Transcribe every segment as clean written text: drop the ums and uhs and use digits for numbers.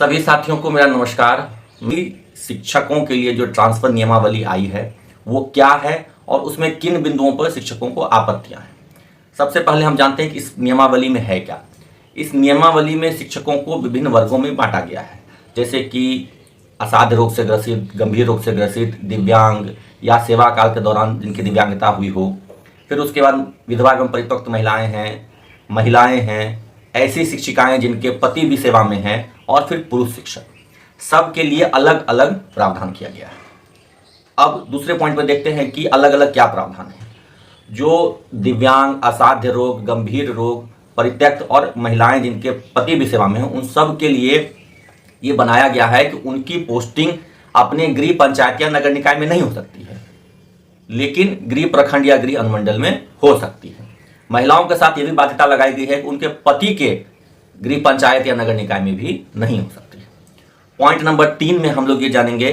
सभी साथियों को मेरा नमस्कार। शिक्षकों के लिए जो ट्रांसफर नियमावली आई है वो क्या है और उसमें किन बिंदुओं पर शिक्षकों को आपत्तियां हैं। सबसे पहले हम जानते हैं कि इस नियमावली में है क्या। इस नियमावली में शिक्षकों को विभिन्न वर्गों में बांटा गया है, जैसे कि असाध्य रोग से ग्रसित, गंभीर रोग से ग्रसित, दिव्यांग या सेवा काल के दौरान जिनकी दिव्यांगता हुई हो। फिर उसके बाद विधवा एवं परित्यक्त महिलाएं हैं, ऐसी शिक्षिकाएं जिनके पति भी सेवा में हैं, और फिर पुरुष शिक्षक, सबके लिए अलग अलग प्रावधान किया गया है। अब दूसरे पॉइंट पर देखते हैं कि अलग अलग क्या प्रावधान है। जो दिव्यांग, असाध्य रोग, गंभीर रोग, परित्यक्त और महिलाएं जिनके पति भी सेवा में हैं, उन सब के लिए ये बनाया गया है कि उनकी पोस्टिंग अपने गृह पंचायत या नगर निकाय में नहीं हो सकती है, लेकिन गृह प्रखंड या गृह अनुमंडल में हो सकती है। महिलाओं के साथ ये भी बाध्यता लगाई गई है कि उनके पति के गृह पंचायत या नगर निकाय में भी नहीं हो सकती है। पॉइंट नंबर 3 में हम लोग ये जानेंगे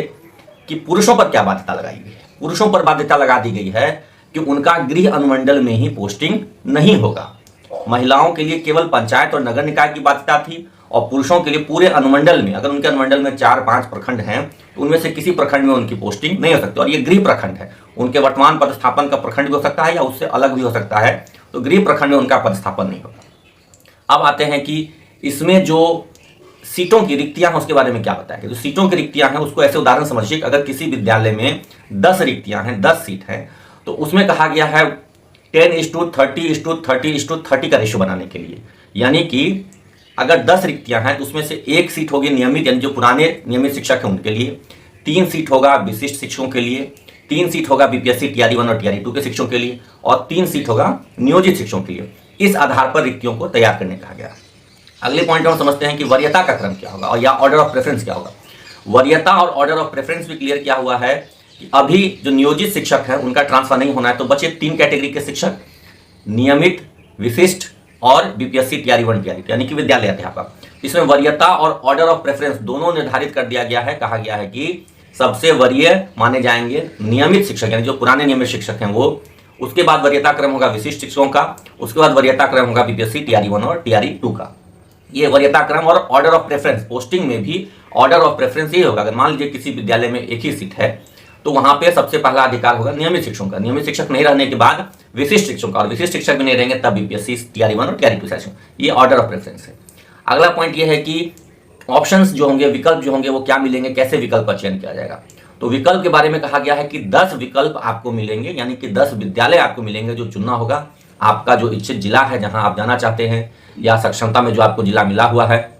कि पुरुषों पर क्या बाध्यता लगाई गई है। पुरुषों पर बाध्यता लगा दी गई है कि उनका गृह अनुमंडल में ही पोस्टिंग नहीं होगा। महिलाओं के लिए केवल पंचायत और नगर निकाय की बाध्यता थी, और पुरुषों के लिए पूरे अनुमंडल में, अगर उनके अनुमंडल में 4-5 प्रखंड हैं तो उनमें से किसी प्रखंड में उनकी पोस्टिंग नहीं हो सकती। और ये गृह प्रखंड है, उनके वर्तमान पदस्थापन का प्रखंड भी हो सकता है या उससे अलग भी हो सकता है, तो गृह प्रखंड में उनका पदस्थापन नहीं होगा। अब आते हैं कि इसमें जो सीटों की रिक्तियां हैं उसके बारे में क्या बताया गया। जो सीटों की रिक्तियां हैं उसको ऐसे उदाहरण समझिए, अगर किसी विद्यालय में 10 रिक्तियां हैं, 10 सीट हैं, तो उसमें कहा गया है 10:30:30:30 का रेशियो बनाने के लिए। यानी कि अगर 10 रिक्तियां हैं तो उसमें से 1 सीट होगी नियमित, यानी जो पुराने नियमित शिक्षक हैं उनके लिए, 3 सीट होगा विशिष्ट शिक्षकों के लिए, 3 सीट होगा बीपीएससी टीआरई 1 और टीआरई 2 के शिक्षकों के लिए, और 3 सीट होगा नियोजित शिक्षकों के लिए। इस आधार पर रिक्तियों को तैयार करने कहा गया। अगले पॉइंट हम समझते हैं कि वरीयता का क्रम क्या होगा और या ऑर्डर ऑफ प्रेफरेंस क्या होगा। वरीयता और ऑर्डर ऑफ प्रेफरेंस भी क्लियर किया हुआ है कि अभी जो नियोजित शिक्षक है उनका ट्रांसफर नहीं होना है, तो बचे 3 कैटेगरी के शिक्षक, नियमित, विशिष्ट और बीपीएससी टीआरई 1 टीआरई 2, यानी कि विद्यालय अध्यापक। इसमें वरीयता और ऑर्डर ऑफ प्रेफरेंस दोनों निर्धारित कर दिया गया है। कहा गया है कि सबसे वरीय माने जाएंगे नियमित शिक्षक, यानी जो पुराने नियमित शिक्षक हैं वो। उसके बाद वरीयता क्रम होगा विशिष्ट शिक्षकों का, उसके बाद वरीयता क्रम होगा बीपीएससी टीआरई 1 और टीआरई 2 का। ये वरीयता क्रम और ऑर्डर ऑफ प्रेफरेंस, पोस्टिंग में भी ऑर्डर ऑफ प्रेफरेंस ये होगा। अगर मान लीजिए किसी विद्यालय में 1 ही सीट है तो वहां पे सबसे पहला अधिकार होगा नियमित शिक्षकों का, नियमित शिक्षक नहीं रहने के बाद विशिष्ट शिक्षकों का, और विशिष्ट शिक्षक भी नहीं रहेंगे तब बीपीएससी टीआरई 1 और टीआरई 2 सेशन। ये ऑर्डर ऑफ प्रेफरेंस है। अगला पॉइंट ये है कि ऑप्शंस जो होंगे, विकल्प जो होंगे वो क्या मिलेंगे, कैसे विकल्प का चयन किया जाएगा। तो विकल्प के बारे में कहा गया है कि 10 विकल्प आपको मिलेंगे, यानी कि 10 विद्यालय आपको मिलेंगे जो चुनना होगा। आपका जो इच्छित जिला है जहां आप जाना चाहते हैं, या सक्षमता में जो आपको जिला मिला हुआ है,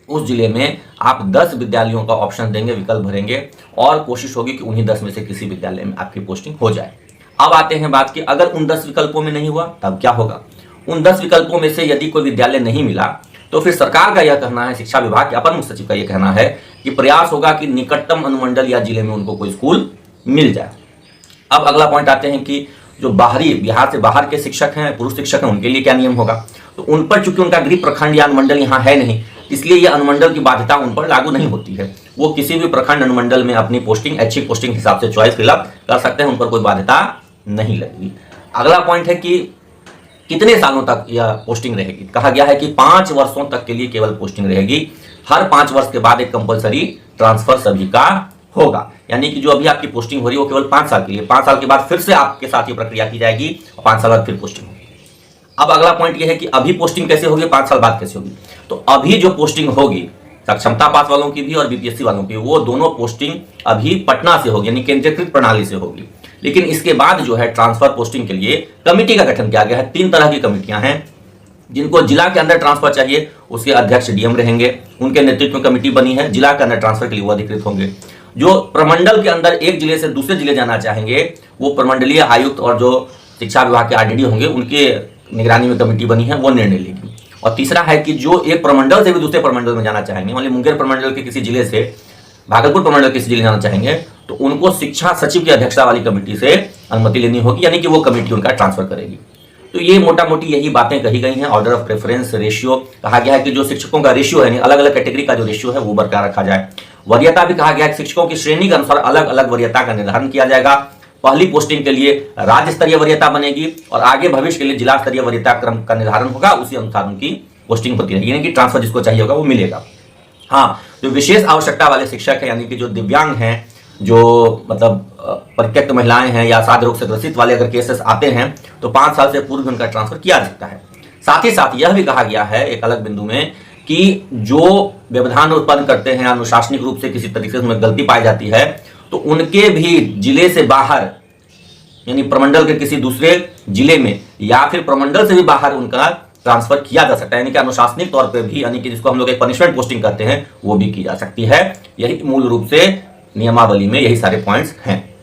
उस जिले में आप 10 विद्यालयों का ऑप्शन देंगे, विकल्प भरेंगे, और कोशिश होगी कि उन्हीं 10 में से किसी विद्यालय में आपकी पोस्टिंग हो जाए। अब आते हैं बात कि अगर उन 10 विकल्पों में नहीं हुआ तब क्या होगा। उन 10 विकल्पों में से यदि कोई विद्यालय नहीं मिला तो फिर सरकार का यह कहना है, शिक्षा विभाग के अपर मुख्य सचिव का यह कहना है कि प्रयास होगा कि निकटतम अनुमंडल या जिले में उनको कोई स्कूल मिल जाए। अब अगला पॉइंट आते हैं कि जो बाहरी, बिहार से बाहर के शिक्षक हैं, पुरुष शिक्षक हैं, उनके लिए क्या नियम होगा। तो उन पर चूंकि उनका गृह प्रखंड या अनुमंडल यहाँ है नहीं, इसलिए यह अनुमंडल की बाध्यता उन पर लागू नहीं होती है। वो किसी भी प्रखंड अनुमंडल में अपनी पोस्टिंग, अच्छी पोस्टिंग हिसाब से चॉइस फिलअप कर सकते हैं, उन पर कोई बाध्यता नहीं लगेगी। अगला पॉइंट है कि कितने सालों तक यह पोस्टिंग रहेगी। कहा गया है कि 5 वर्षों तक के लिए केवल पोस्टिंग रहेगी। हर 5 वर्ष के बाद एक कंपलसरी ट्रांसफर सभी का होगा, यानी कि जो अभी आपकी पोस्टिंग हो रही है वो केवल 5 साल के लिए, 5 साल के बाद फिर से आपके साथ ये प्रक्रिया की जाएगी और 5 साल बाद फिर पोस्टिंग होगी। अब अगला पॉइंट ये है कि अभी पोस्टिंग कैसे होगी, 5 साल बाद कैसे होगी। तो अभी जो पोस्टिंग होगी सक्षमता पास वालों की भी और बीपीएससी वालों की, वो दोनों पोस्टिंग अभी पटना से होगी, यानी केंद्रीकृत प्रणाली से होगी। लेकिन इसके बाद जो है ट्रांसफर पोस्टिंग के लिए कमेटी का गठन किया गया है। 3 तरह की कमेटियां हैं। जिनको जिला के अंदर ट्रांसफर चाहिए उसके अध्यक्ष डीएम रहेंगे, उनके नेतृत्व में कमेटी बनी है। जिला के अंदर ट्रांसफर के लिए वो अधिकृत होंगे। जो प्रमंडल के अंदर एक जिले से दूसरे जिले जाना चाहेंगे वो प्रमंडलीय आयुक्त और जो शिक्षा विभाग के आरडीडी होंगे उनके निगरानी में कमेटी बनी है, वो निर्णय लेगी। और तीसरा है कि जो एक प्रमंडल से भी दूसरे प्रमंडल में जाना चाहेंगे, मान लीजिए मुंगेर प्रमंडल के किसी जिले से भागलपुर प्रमंडल के किसी जिले जाना चाहेंगे, तो उनको शिक्षा सचिव की अध्यक्षता वाली कमेटी से अनुमति लेनी होगी, यानी कि वो कमेटी उनका ट्रांसफर करेगी। तो ये मोटा मोटी यही बातें कही गई हैं। ऑर्डर ऑफ प्रेफरेंस, रेशियो, कहा गया है कि जो शिक्षकों का रेशियो है, अलग अलग कैटेगरी का जो रेशियो है वो बरकरार रखा जाए। वरीयता भी कहा गया है कि शिक्षकों की श्रेणी के अनुसार अलग अलग वरीयता का निर्धारण किया जाएगा। पहली पोस्टिंग के लिए राज्य स्तरीय वरीयता बनेगी और आगे भविष्य के लिए जिला स्तरीय वरीयता क्रम का निर्धारण होगा, उसी अनुसार उनकी पोस्टिंग होती रहेगी, यानी कि ट्रांसफर जिसको चाहिए होगा वो मिलेगा। हाँ, जो विशेष आवश्यकता वाले शिक्षक हैं, यानी कि जो दिव्यांग हैं, जो मतलब परित्यक्त महिलाएं हैं या साध रोग से ग्रसित वाले अगर केसेस आते हैं तो 5 साल से पूर्व उनका ट्रांसफर किया जा सकता है। साथ ही साथ यह भी कहा गया है एक अलग बिंदु में कि जो व्यवधान उत्पन्न करते हैं, अनुशासनिक रूप से किसी तरीके से उनमें गलती पाई जाती है, तो उनके भी जिले से बाहर, यानी प्रमंडल के किसी दूसरे जिले में या फिर प्रमंडल से भी बाहर उनका ट्रांसफर किया जा सकता है, यानी कि अनुशासनिक तौर पे भी, यानी कि जिसको हम लोग एक पनिशमेंट पोस्टिंग करते हैं, वो भी की जा सकती है। यही मूल रूप से नियमावली में यही सारे पॉइंट्स हैं।